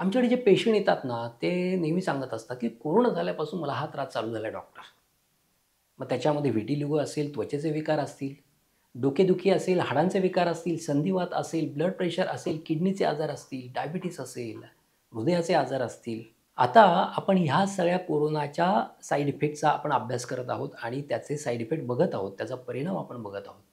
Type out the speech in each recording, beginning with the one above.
आमच्याकडे जे पेशंट येतात ना, ते नेहमी सांगत असतात, की कोरोना झाल्यापासून मला हा त्रास चालू झाला डॉक्टर. मग त्याच्यामध्ये व्हिटिलिगो असेल, त्वचेचे विकार असतील, डोकेदुखी असेल, हाडांचे विकार असतील, संधिवात असेल, ब्लड प्रेशर असेल, किडनीचे आजार असतील, डायबिटीस असेल, हृदयाचे आजार असतील. आता आपण ह्या सगळ्या कोरोनाच्या साइड इफेक्टचा आपण अभ्यास करत आहोत आणि त्याचे साइड इफेक्ट बघत आहोत. त्याचा परिणाम आपण बघत आहोत.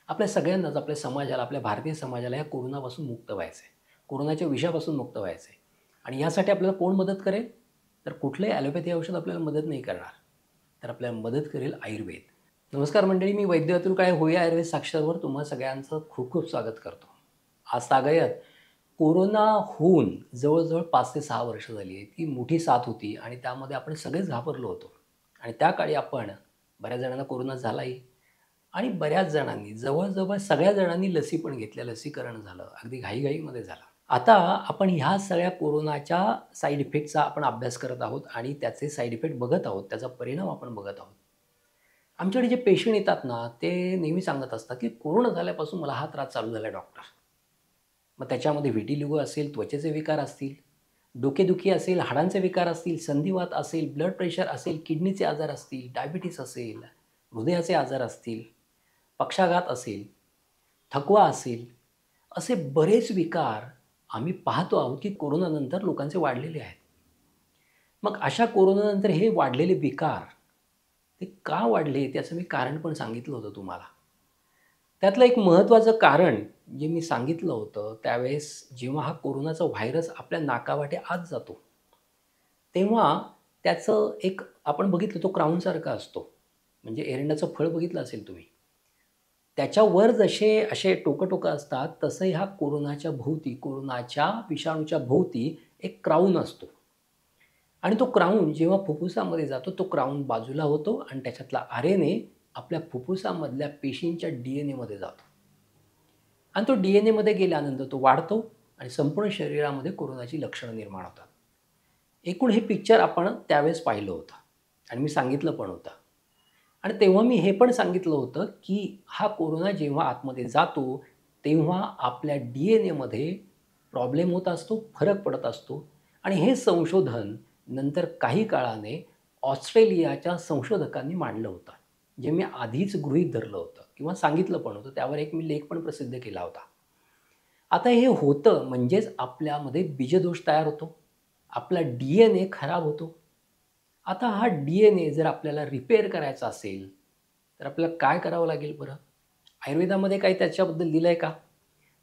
आपल्या सगळ्यांनाच, आपल्या समाजाला, आपल्या भारतीय समाजाला या कोरोनापासून मुक्त व्हायचं आहे. कोरोनाच्या विषापासून मुक्त व्हायचं आहे. आणि यासाठी आपल्याला कोण मदत करेल? तर कुठलंही ॲलोपॅथी औषध आपल्याला मदत नाही करणार. तर आपल्याला मदत करेल आयुर्वेद. नमस्कार मंडळी, मी वैद्य अतुल काळे, होया आयुर्वेद साक्षरवर तुम्हा सगळ्यांचं खूप खूप स्वागत करतो. आज तागायत कोरोना होऊन जवळजवळ 5 ते 6 वर्ष झाली आहे. ती मोठी साथ होती आणि त्यामध्ये आपण सगळेच घाबरलो होतो. आणि त्या काळी आपण बऱ्याच जणांना कोरोना झालाही आणि बऱ्याच जणांनी, जवळ-जवळ सगळ्या जणांनी लसी पण घेतल्या. लसीकरण झालं. अगदी घाईघाईमध्ये झालं. आता आपण ह्या सगळ्या कोरोनाच्या साइड इफेक्टचा आपण अभ्यास करत आहोत आणि त्याचे साइड इफेक्ट बघत आहोत. त्याचा परिणाम आपण बघत आहोत. आमच्याकडे जे पेशंट येतात ना, ते नेहमी सांगत असतात, की कोरोना झाल्यापासून मला हा त्रास चालू झाला डॉक्टर. मग त्याच्यामध्ये व्हिटिलिगो असेल, त्वचेचे विकार असतील, डोकेदुखी असेल, हाडांचे विकार असतील, संधिवात असेल, ब्लड प्रेशर असेल, किडनीचे आजार असतील, डायबिटीस असेल, हृदयाचे आजार असतील, पक्षाघात असेल, थकवा असेल, असे बरेच विकार आम्ही पाहतो आहोत, की कोरोनानंतर लोकांचे वाढलेले आहेत. मग अशा कोरोनानंतर हे वाढलेले विकार, ते का वाढले त्याचं मी कारण पण सांगितलं होतं तुम्हाला. त्यातलं एक महत्त्वाचं कारण जे मी सांगितलं होतं त्यावेळेस, जेव्हा हा कोरोनाचा व्हायरस आपल्या नाकावाटे आत जातो, तेव्हा त्याचं एक आपण बघितलं, तो क्राउनसारखा असतो. म्हणजे एरंडाचं फळ बघितलं असेल तुम्ही. त्याच्यावर जसे असे टोकं-टोकं असतात, तसं ह्या कोरोनाच्या भोवती, कोरोनाच्या विषाणूच्या भोवती एक क्राउन असतो. आणि तो क्राउन जेव्हा फुफ्फुसामध्ये जातो, तो क्राउन बाजूला होतो आणि त्याच्यातला आरएनए आपल्या फुफ्फुसामधल्या पेशींच्या डीएनएमध्ये जातो. आणि तो डीएनएमध्ये गेल्यानंतर तो वाढतो आणि संपूर्ण शरीरामध्ये कोरोनाची लक्षणं निर्माण होतात. एकूण हे पिक्चर आपण त्यावेळेस पाहिलं होतं आणि मी सांगितलं पण होतं. आणि तेव्हा मी हे पण सांगितलं होतं, की हा कोरोना जेव्हा आतमध्ये जातो, तेव्हा आपल्या डीएनएमध्ये प्रॉब्लेम होत असतो, फरक पडत असतो आणि हे संशोधन नंतर काही काळाने ऑस्ट्रेलियाच्या संशोधकांनी मांडलं होतं. जे मी आधीच गृहीत धरलं होतं किंवा सांगितलं पण होतं. त्यावर एक मी लेख पण प्रसिद्ध केला होता. आता हे होतं म्हणजेच आपल्यामध्ये बीजदोष तयार होतो. आपला डीएनए खराब होतो. आता हा डीएनए जर आपल्याला रिपेअर करायचा असेल, तर आपल्याला काय करावं लागेल बरं? आयुर्वेदामध्ये काही त्याच्याबद्दल दिलं आहे का?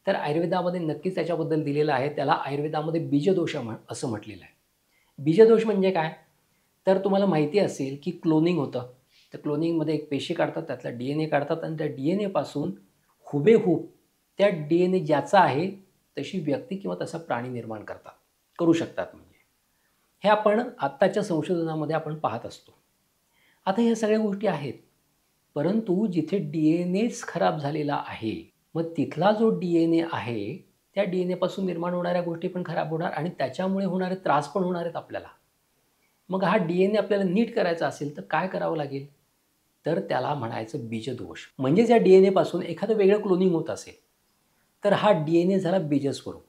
तर आयुर्वेदामध्ये नक्कीच त्याच्याबद्दल दिलेलं आहे. त्याला आयुर्वेदामध्ये बीजदोष असं म्हटलेलं आहे. बीजदोष म्हणजे काय? तर तुम्हाला माहिती असेल, की क्लोनिंग होतं. तर क्लोनिंगमध्ये एक पेशी काढतात, त्यातला डीएनए काढतात आणि त्या डीएनएपासून हुबेहूब त्या डीएनए ज्याचा आहे, तशी व्यक्ती किंवा तसा प्राणी निर्माण करतात. करू शकतात म्हणजे. हे आपण आत्ताच्या संशोधनामध्ये आपण पाहत असतो. आता ह्या सगळ्या गोष्टी आहेत. परंतु जिथे डीएनएच खराब झालेला आहे, मग तिथला जो डीएनए आहे, त्या डीएनएपासून निर्माण होणाऱ्या गोष्टी पण खराब होणार आणि त्याच्यामुळे होणारे त्रास पण होणार आहेत आपल्याला. मग हा डीएनए आपल्याला नीट करायचा असेल तर काय करावं लागेल? तर त्याला म्हणायचं बीजदोष. म्हणजेच या डीएनएपासून एखादं वेगळं क्लोनिंग होत असेल, तर हा डीएनए झाला बीजस्वरूप.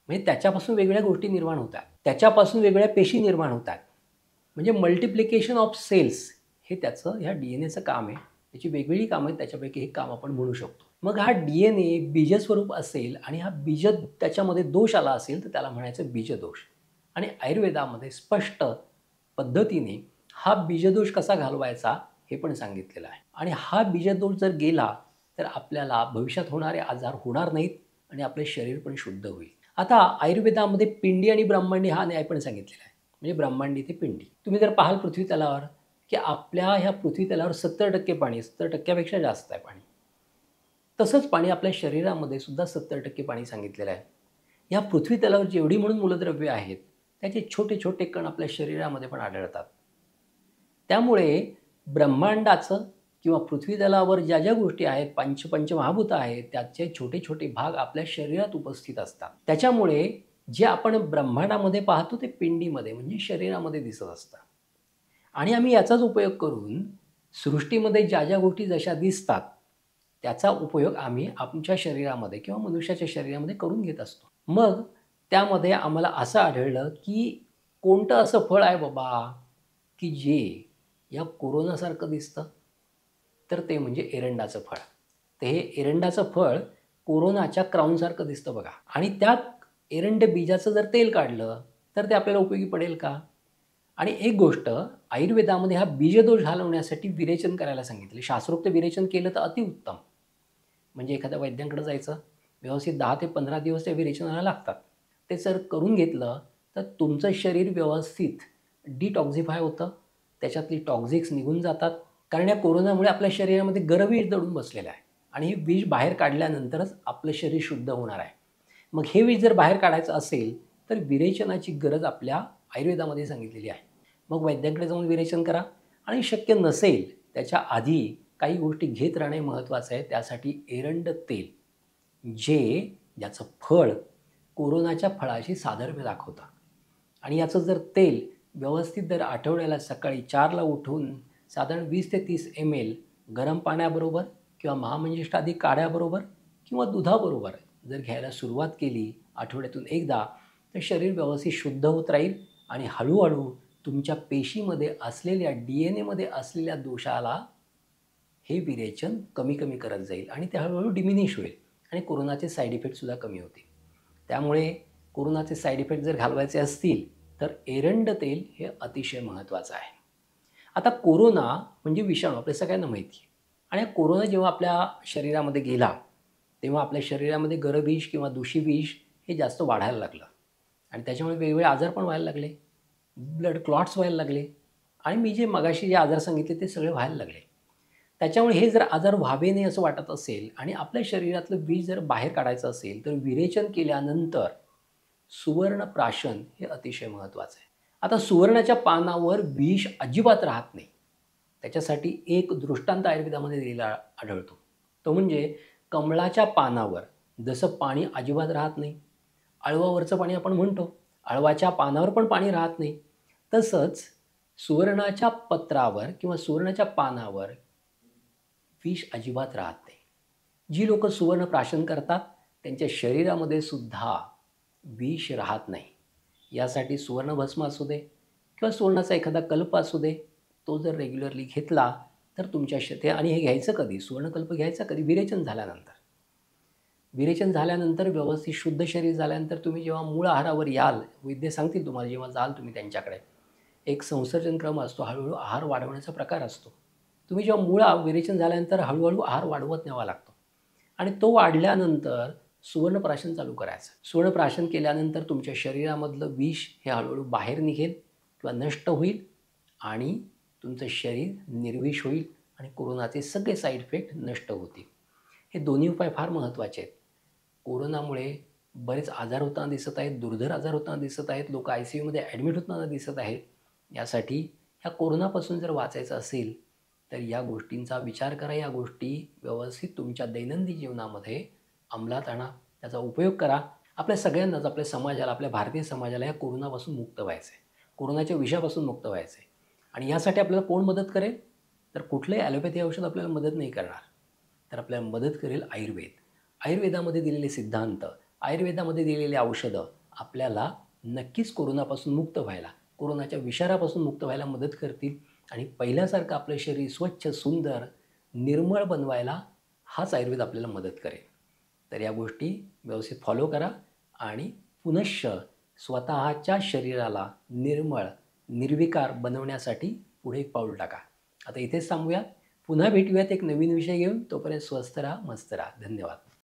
म्हणजे त्याच्यापासून वेगवेगळ्या गोष्टी निर्माण होतात. त्याच्यापासून वेगवेगळ्या पेशी निर्माण होतात. म्हणजे मल्टिप्लिकेशन ऑफ सेल्स हे त्याचं ह्या डीएनएचं काम आहे. त्याची वेगवेगळी कामं आहेत, त्याच्यापैकी हे काम आपण म्हणू शकतो. मग हा डीएनए बीजस्वरूप असेल आणि हा त्याच्यामध्ये दोष आला असेल तर त्याला म्हणायचं बीजदोष. आणि आयुर्वेदामध्ये स्पष्ट पद्धतीने हा बीजदोष कसा घालवायचा हे पण सांगितलेलं आहे. आणि हा बीजदोष जर गेला तर आपल्याला भविष्यात होणारे आजार होणार नाहीत आणि आपले शरीर पण शुद्ध होईल. आता आयुर्वेदामध्ये पिंडी आणि ब्रह्मांडी हा न्याय पण सांगितलेला आहे. म्हणजे ब्रह्मांडी ते पिंडी. तुम्ही जर पाहाल पृथ्वी तलावर, की आपल्या ह्या पृथ्वी तलावर 70% पाणी, 70% पेक्षा जास्त आहे पाणी. तसंच पाणी आपल्या शरीरामध्ये सुद्धा 70% पाणी सांगितलेलं आहे. या पृथ्वी तलावर जेवढी म्हणून मूलद्रव्य आहेत, त्याचे छोटे-छोटे कण आपल्या शरीरामध्ये पण आढळतात. त्यामुळे ब्रह्मांडाचं किंवा पृथ्वी तलावर ज्या ज्या गोष्टी आहेत, पंचमहाभूत आहेत, त्याचे छोटे-छोटे भाग आपल्या शरीरात उपस्थित असतात. त्याच्यामुळे जे आपण ब्रह्मांडामध्ये पाहतो ते पिंडीमध्ये म्हणजे शरीरामध्ये दिसत असतं. आणि आम्ही याचाच उपयोग करून सृष्टीमध्ये ज्या ज्या गोष्टी जशा दिसतात, त्याचा उपयोग आम्ही आमच्या शरीरामध्ये किंवा मनुष्याच्या शरीरामध्ये करून घेत असतो. मग त्यामध्ये आम्हाला असं आढळलं की कोणतं असं फळ आहे बाबा की जे या कोरोनासारखं दिसतं, तर ते म्हणजे एरंडाचं फळ. तर हे एरंडाचं फळ कोरोनाच्या क्राऊनसारखं दिसतं बघा. आणि त्या एरंड बीजाचं जर तेल काढलं तर ते आपल्याला उपयोगी पडेल का? आणि एक गोष्ट, आयुर्वेदामध्ये हा बीजदोष घालवण्यासाठी विरेचन करायला सांगितले. शास्त्रोक्त विरेचन केलं तर अतिउत्तम. म्हणजे एखाद्या वैद्यांकडे जायचं, व्यवस्थित 10 ते 15 दिवस त्या विरेचनाला लागतात. ते जर करून घेतलं तर तुमचं शरीर व्यवस्थित डिटॉक्झिफाय होतं. त्याच्यातली टॉक्झिक्स निघून जातात. कारण या कोरोनामुळे आपल्या शरीरामध्ये गरविष दडून बसलेलं आहे आणि हे विष बाहेर काढल्यानंतरच आपलं शरीर शुद्ध होणार आहे. मग हे विष जर बाहेर काढायचं असेल तर विरेचनाची गरज आपल्या आयुर्वेदामध्ये सांगितलेली आहे. मग वैद्यांकडे जाऊन विरेचन करा आणि शक्य नसेल त्याच्या आधी काही गोष्टी घेत राहणे महत्त्वाचं आहे. त्यासाठी एरंड तेल, ज्याचं फळ कोरोनाच्या फळाशी साधर्म्य दाखवतं आणि याचं जर तेल व्यवस्थित जर आठवड्याला सकाळी 4ला उठून साधारण 20 ते 30 ml गरम पाण्याबरोबर किंवा महामंजिष्ठादी काढ्याबरोबर किंवा दुधाबरोबर जर घ्यायला सुरुवात केली आठवड्यातून एकदा, तर शरीर व्यवस्थित शुद्ध होत राहील आणि हळूहळू तुमच्या पेशीमध्ये असलेल्या DNA असलेल्या दोषाला हे विरेचन कमी कमी करत जाईल आणि ते हळूहळू डिमिनिश होईल आणि कोरोनाचे साईड इफेक्टसुद्धा कमी होतील. त्यामुळे कोरोनाचे साईड इफेक्ट जर घालवायचे असतील तर एरंड तेल हे अतिशय महत्त्वाचं आहे. आता कोरोना म्हणजे विषाणू आपल्या सगळ्यांना माहिती आहे आणि कोरोना जेव्हा आपल्या शरीरामध्ये गेला तेव्हा आपल्या शरीरामध्ये गरविष किंवा दूषिविष हे जास्त वाढायला लागलं आणि त्याच्यामुळे वेगवेगळे आजार पण व्हायला लागले, ब्लड क्लॉट्स व्हायला लागले आणि मी जे मगाशी जे आजार सांगितले ते सगळे व्हायला लागले. त्याच्यामुळे हे जर आजार व्हावे नाही असं वाटत असेल आणि आपल्या शरीरातलं विष जर बाहेर काढायचं असेल तर विरेचन केल्यानंतर सुवर्णप्राशन हे अतिशय महत्त्वाचं आहे. आता सुवर्णाच्या पानावर विष अजिबात राहत नाही. त्याच्यासाठी एक दृष्टांत आयुर्वेदामध्ये दिलेला आढळतो. तो म्हणजे कमळाच्या पानावर जसं पाणी अजिबात राहत नाही, अळवावरचं पाणी आपण म्हणतो, अळवाच्या पानावर पण पाणी राहत नाही, तसंच सुवर्णाच्या पत्रावर किंवा सुवर्णाच्या पानावर विष अजिबात राहत नाही. जी लोक सुवर्णप्राशन करतात त्यांच्या शरीरामध्ये सुद्धा विष राहत नाही. यासाठी सुवर्णभस्म असू दे किंवा सुवर्णाचा एखादा कल्प असू दे, तो जर रेग्युलरली घेतला तर तुमच्या आणि हे घ्यायचं कधी? सुवर्णकल्प घ्यायचा कधी? विरेचन झाल्यानंतर. विरेचन झाल्यानंतर व्यवस्थित शुद्ध शरीर झाल्यानंतर तुम्ही जेव्हा मूळ आहारावर याल, वैद्य सांगतील तुम्हाला जेव्हा जाल तुम्ही त्यांच्याकडे, एक संसर्जन क्रम असतो, हळूहळू आहार वाढवण्याचा प्रकार असतो. तुम्ही जेव्हा मूळ विरेचन झाल्यानंतर हळूहळू आहार वाढवत न्यावा लागतो आणि तो वाढल्यानंतर सुवर्णप्राशन चालू करायचं. सुवर्णप्राशन केल्यानंतर तुमच्या शरीरामधलं विष हे हळूहळू बाहेर निघेल किंवा नष्ट होईल आणि तुमचं शरीर निर्विष होईल आणि कोरोनाचे सगळे साईड इफेक्ट नष्ट होतील. हे दोन्ही उपाय फार महत्त्वाचे आहेत. कोरोनामुळे बरेच आजार होताना दिसत आहेत, दुर्धर आजार होताना दिसत आहेत, लोक ICUमध्ये ॲडमिट होताना दिसत आहेत. यासाठी ह्या कोरोनापासून जर वाचायचं असेल तर या गोष्टींचा विचार करा, या गोष्टी व्यवस्थित तुमच्या दैनंदिन जीवनामध्ये अंमलात आणा, त्याचा उपयोग करा. आपल्या सगळ्यांनाच, आपल्या समाजाला, आपल्या भारतीय समाजाला या कोरोनापासून मुक्त व्हायचं आहे, कोरोनाच्या विषापासून मुक्त व्हायचं आहे. आणि यासाठी आपल्याला कोण मदत करेल? तर कुठलंही ॲलोपॅथी औषध आपल्याला मदत नाही करणार, तर आपल्याला मदत करेल आयुर्वेद. आयुर्वेदामध्ये दिलेले सिद्धांत, आयुर्वेदामध्ये दिलेली औषधं आपल्याला नक्कीच कोरोनापासून मुक्त व्हायला, कोरोनाच्या विषारापासून मुक्त व्हायला मदत करतील आणि पहिल्यासारखं आपलं शरीर स्वच्छ, सुंदर, निर्मळ बनवायला हाच आयुर्वेद आपल्याला मदत करेल. तर या गोष्टी व्यवस्थित फॉलो करा आणि पुनश्च स्वतःच्या शरीराला निर्मळ, निर्विकार बनवण्यासाठी पुढे एक पाऊल टाका. आता इथेच थांबूयात. पुन्हा भेटूयात एक नवीन विषय घेऊन. तोपर्यंत स्वस्थ राहा, मस्त राहा. धन्यवाद.